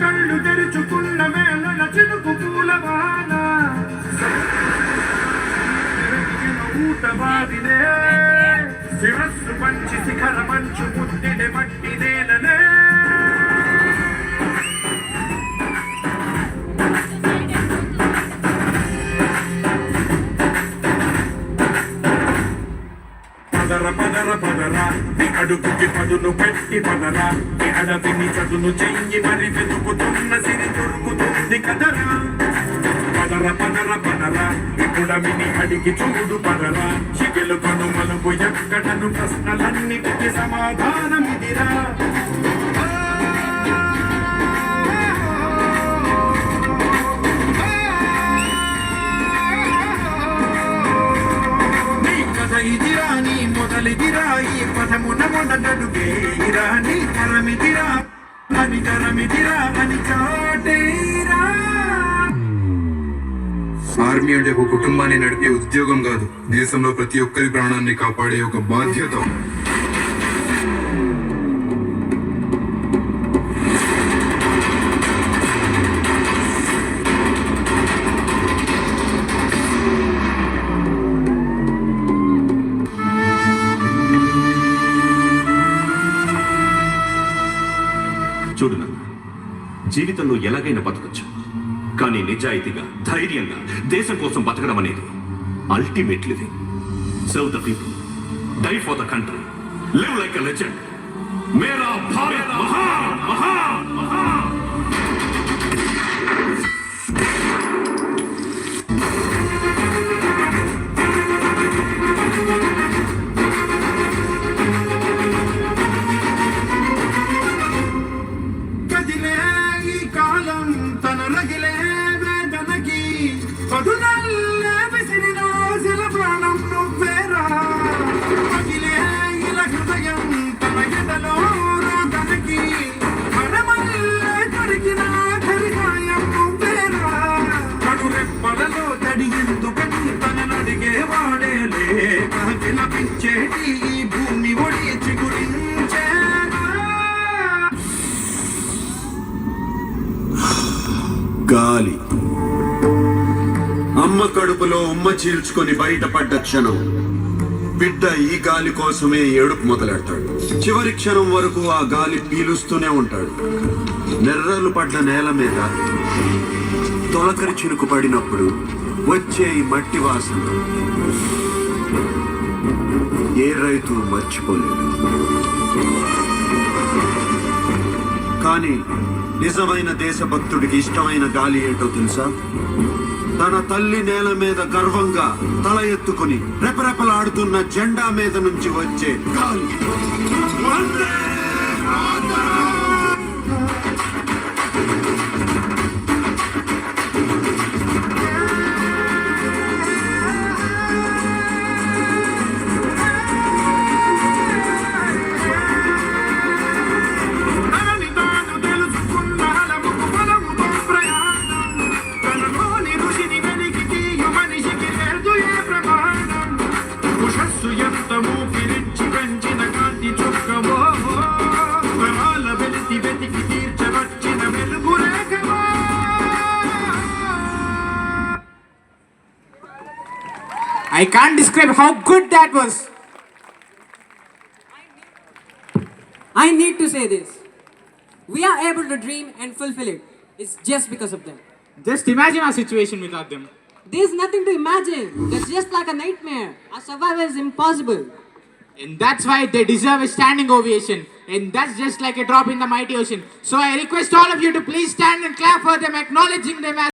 కళ్ళు తెరుచుకున్న వేళ చినుకు పూలవాన ఊటవాదినే శిరస్సు పంచి శిఖర మంచు ముద్దిడి మట్టి నేలనే పదర పదర పదరా అడుగుకి పదును పెట్టి పదరా అడవిని చదును చెయ్యి మరి వెతుకుతున్న సిరి దొరుకుతుంది కదరా పదర పదర పదరా ఇప్పుడమిని అడిగి చూడు పదరా చిగెలు కనుమలుపు ఎక్కడను ప్రశ్నలన్నిటికీ సమాధానమిదిరా ఇదిరా నీ మొదలిదిరా ఈ పదమున మొదటడుగేరా నీ కరమిదిరా అని కరమిదిరా అని చాటేరా. ఆర్మీ అంటే ఒక కుటుంబాన్ని నడిపే ఉద్యోగం కాదు, దేశంలో ప్రతి ఒక్కరి ప్రాణాన్ని కాపాడే ఒక బాధ్యత. చూడు నాన్న, జీవితంలో ఎలాగైనా బతకచ్చు, కానీ నిజాయితీగా ధైర్యంగా దేశం కోసం బతకడం అనేది ultimate living. Serve the people, die for the country, live like a legend. మేరా భారత్ మహాన్ మహాన్ మహాన్. తన రగిలే వేదనకి పదునల్లే విసిరిన శిల ప్రాణం నువ్వేరా పగిలే ఇలా హృదయం తన ఎదలో రోదనకి మరమల్లే దొరికిన కరిగాయం నువ్వేరా కడురెప్పలలో తడి ఎందుకని తననడిగే వాడేలే విలపించేటి ఈ భూమి ఒడి చిగురించే. గాలి అమ్మ కడుపులో ఉమ్మ చీల్చుకొని బయటపడ్డ క్షణం బిడ్డ ఈ గాలి కోసమే ఏడుపు మొదలెడతాడు. చివరి క్షణం వరకు ఆ గాలి పీలుస్తూనే ఉంటాడు. నెర్రలు పడ్డ నేల మీద తొలకరి చినుకు పడినప్పుడు వచ్చే ఈ మట్టి వాసన ఏ రైతు మర్చిపోలేడు. కానీ నిజమైన దేశభక్తుడికి ఇష్టమైన గాలి ఏంటో తెలుసా? తన తల్లి నేల మీద గర్వంగా తల ఎత్తుకుని రెపరెపలాడుతున్న జెండా మీద నుంచి వచ్చే గాలి. I can't describe how good that was. I need to say this. We are able to dream and fulfill it. It's just because of them. Just imagine our situation without them. There's nothing to imagine. That's just like a nightmare. Our survival is impossible. And that's why they deserve a standing ovation. And that's just like a drop in the mighty ocean. So I request all of you to please stand and clap for them, acknowledging them as